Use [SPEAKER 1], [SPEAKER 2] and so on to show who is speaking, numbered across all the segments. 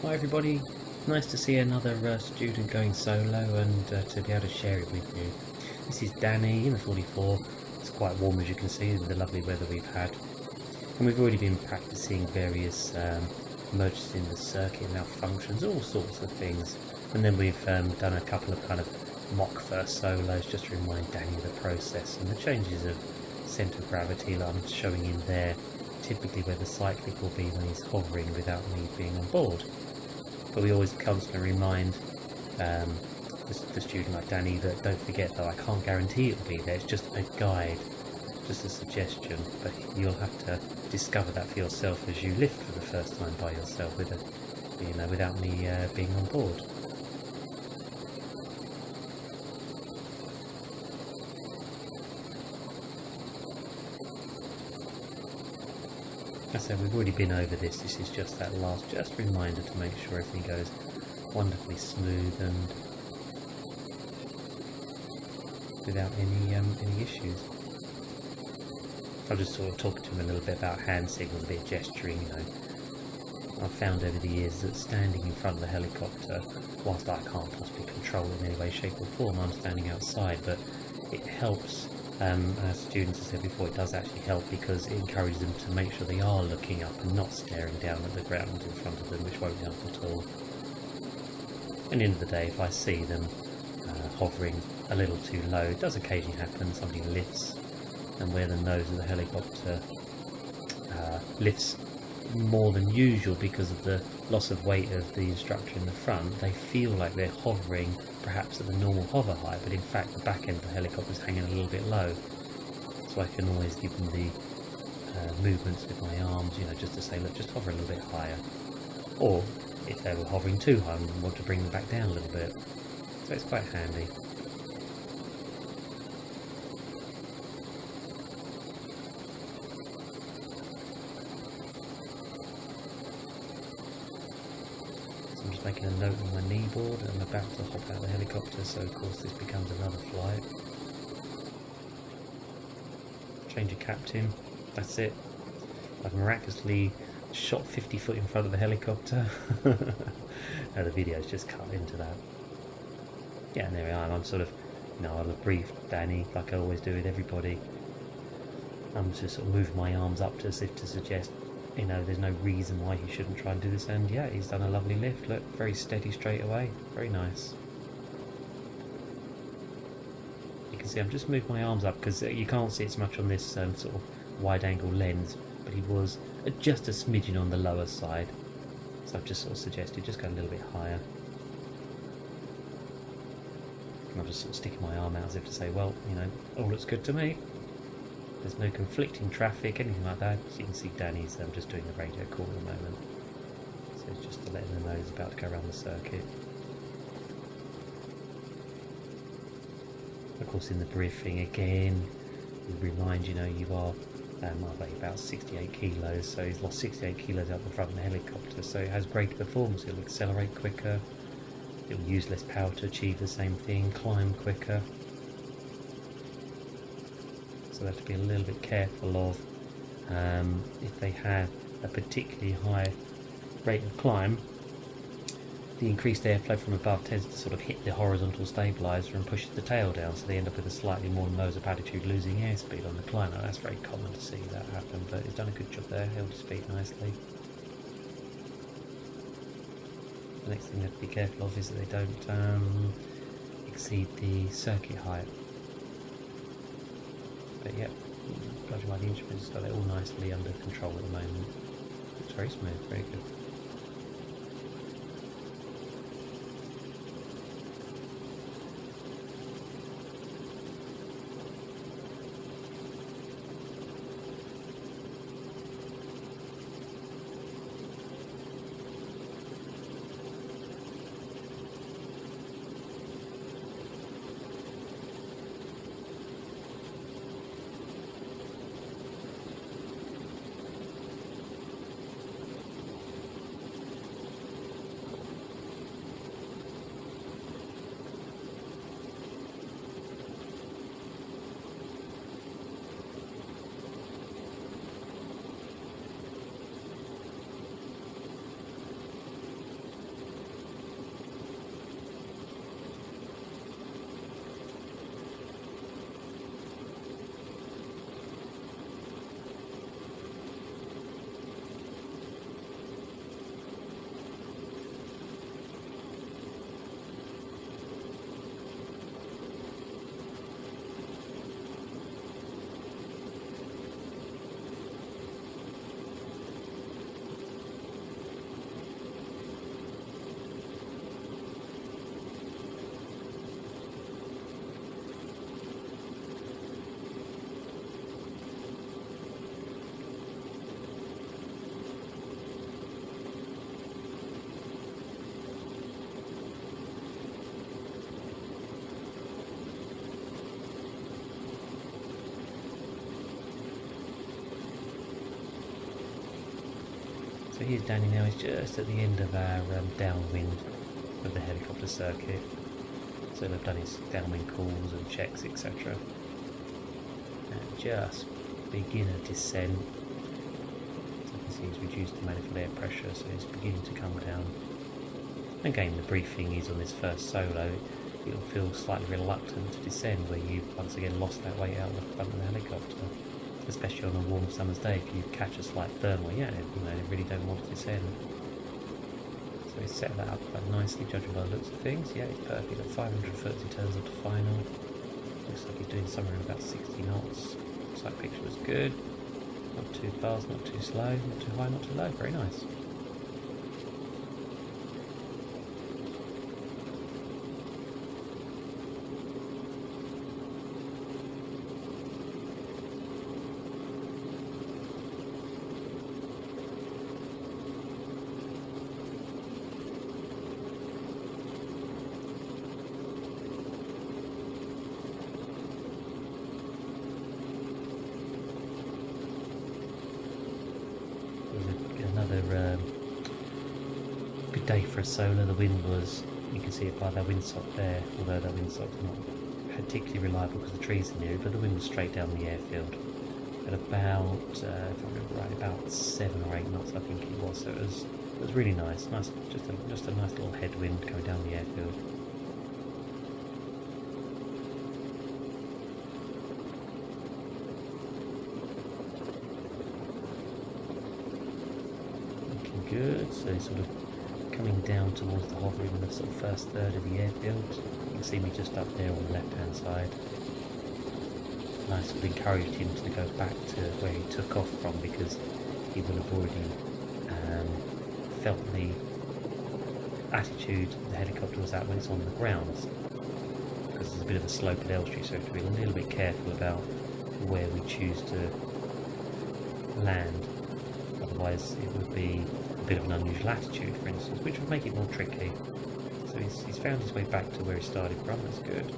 [SPEAKER 1] Hi everybody, nice to see another student going solo and to be able to share it with you. This is Danny in the 44. It's quite warm as you can see with the lovely weather we've had. And we've already been practicing various merges in the circuit, malfunctions, all sorts of things. And then we've done a couple of kind of mock first solos just to remind Danny of the process and the changes of centre of gravity that I'm showing in there, typically where the cyclic will be when he's hovering without me being on board. But we always constantly remind the student like Danny that don't forget that I can't guarantee it'll be there, it's just a guide, just a suggestion, but you'll have to discover that for yourself as you lift for the first time by yourself without me being on board. As I said, we've already been over this. This is just that last reminder to make sure everything goes wonderfully smooth and without any issues. I'll just sort of talk to him a little bit about hand signals, a bit of gesturing. I've found over the years that standing in front of the helicopter, whilst I can't possibly control it in any way, shape or form, I'm standing outside, but it helps. As students have said before, it does actually help because it encourages them to make sure they are looking up and not staring down at the ground in front of them, which won't help at all. At the end of the day, if I see them hovering a little too low, it does occasionally happen, somebody lifts, and where the nose of the helicopter lifts more than usual because of the loss of weight of the instructor in the front, they feel like they're hovering perhaps at the normal hover height, but in fact the back end of the helicopter is hanging a little bit low. So I can always give them the movements with my arms, just to say, look, just hover a little bit higher. Or if they were hovering too high, I want to bring them back down a little bit. So it's quite handy. Making a note on my knee board, and I'm about to hop out of the helicopter, so of course this becomes another flight. Change of captain, that's it. I've miraculously shot 50 foot in front of the helicopter. Now the video's just cut into that. Yeah, and there we are, and I'm sort of, I'll brief Danny like I always do with everybody. I'm just sort of moving my arms up as if to suggest there's no reason why he shouldn't try and do this, and yeah, he's done a lovely lift. Look, very steady straight away, very nice. You can see I'm just moving my arms up because you can't see it so much on this sort of wide angle lens, but he was just a smidgen on the lower side, so I've just sort of suggested just go a little bit higher. And I'm just sort of sticking my arm out as if to say, well, all looks good to me. There's no conflicting traffic, anything like that. As you can see, Danny's just doing the radio call at the moment. So it's just to let him know he's about to go around the circuit. Of course, in the briefing again, we remind you are about 68 kilos, so he's lost 68 kilos out the front of the helicopter, so it has greater performance. It'll accelerate quicker, it'll use less power to achieve the same thing, climb quicker. So they have to be a little bit careful of if they have a particularly high rate of climb, the increased airflow from above tends to sort of hit the horizontal stabilizer and pushes the tail down, so they end up with a slightly more nose up attitude, losing airspeed on the climb. Now that's very common to see that happen, but he's done a good job there, held his speed nicely. The next thing they have to be careful of is that they don't exceed the circuit height. But yeah, judging by the instruments, got it all nicely under control at the moment. Looks very smooth, very good. So here's Danny now, he's just at the end of our downwind of the helicopter circuit. So they've done his downwind calls and checks, etc. And just beginner descent. So you can see he's reduced the manifold air pressure, so he's beginning to come down. Again, the briefing is on this first solo. It'll feel slightly reluctant to descend where you've once again lost that weight out of the front of the helicopter. Especially on a warm summer's day, if you catch a slight thermal, you really don't want to descend. So he's set that up quite nicely, judging by the looks of things. Yeah, it's perfect at 530 turns up to final. Looks like he's doing somewhere in about 60 knots. Sight picture was good. Not too fast, not too slow, not too high, not too low. Very nice. Another good day for a solar. The wind was, you can see it by that windsock there, although that windsock's not particularly reliable because the trees in the area, but the wind was straight down the airfield at about, if I remember right, about 7 or 8 knots I think it was. So it was really nice, just a nice little headwind coming down the airfield. Good, so sort of coming down towards the hover in the sort of first third of the airfield. You can see me just up there on the left hand side. And I sort of encouraged him to go back to where he took off from because he would have already felt the attitude the helicopter was at when it's on the ground. Because there's a bit of a slope at Elstree, so we have to be a little bit careful about where we choose to land. Otherwise it would be a bit of an unusual attitude, for instance, which would make it more tricky. So he's found his way back to where he started from. That's good.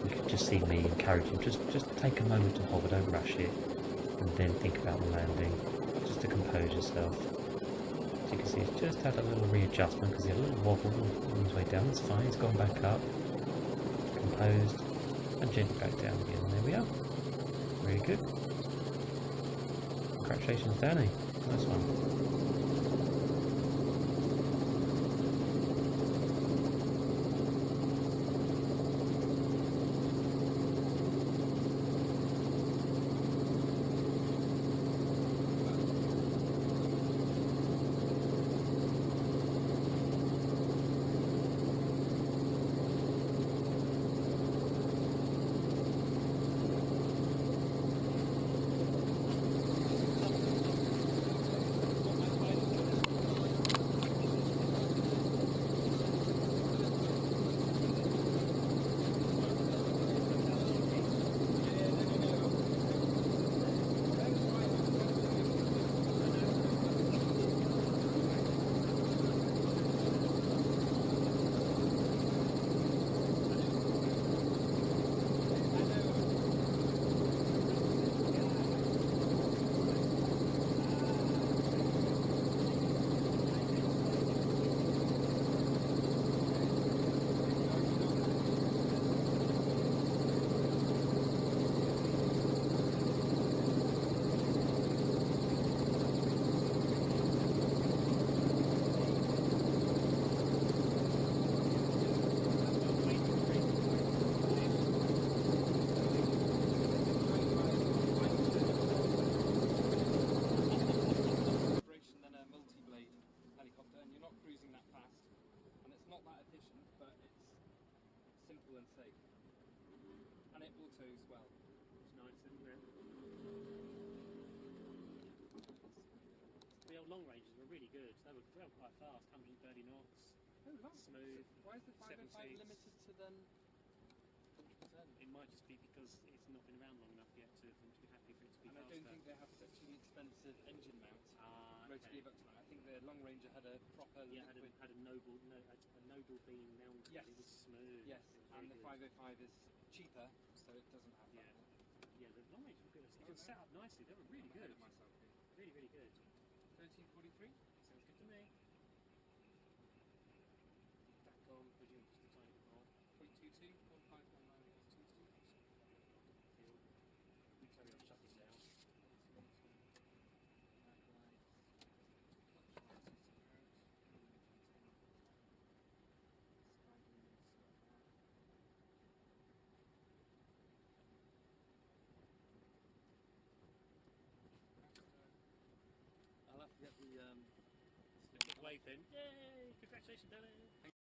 [SPEAKER 1] You can just see me encourage him, just take a moment to hover, don't rush it, and then think about the landing, just to compose yourself. So you can see he's just had a little readjustment because he had a little wobble on his way down. That's fine, he's gone back up, composed, and gently back down again. And there we are. Really good. Congratulations, Danny. Nice one.
[SPEAKER 2] Long ranges were really good. They were quite fast, 130 knots. Oh, nice. Smooth.
[SPEAKER 3] Why is the 505 limited to then 100%?
[SPEAKER 2] It might just be because it's not been around long enough yet for them to be happy for it to be faster.
[SPEAKER 3] I don't think they have such an expensive engine mount. Rotor gearbox mount. I think the Long Ranger had a proper
[SPEAKER 2] had a noble beam mounted.
[SPEAKER 3] Yes.
[SPEAKER 2] It was smooth.
[SPEAKER 3] Yes, and the
[SPEAKER 2] good.
[SPEAKER 3] 505 is cheaper, so it doesn't have that.
[SPEAKER 2] Yeah, the Long Range were good. It was set up nicely. They were really good.
[SPEAKER 3] Myself.
[SPEAKER 2] Really, really good.
[SPEAKER 3] 1343.
[SPEAKER 2] Sounds good to me. Back on, presume just a tiny bit more.
[SPEAKER 3] 0.22, 1519 is 22.
[SPEAKER 2] Feel. You tell me I'll shut this down.
[SPEAKER 3] I'll have to get the
[SPEAKER 2] Quick wave then. Yay! Congratulations, Dennis!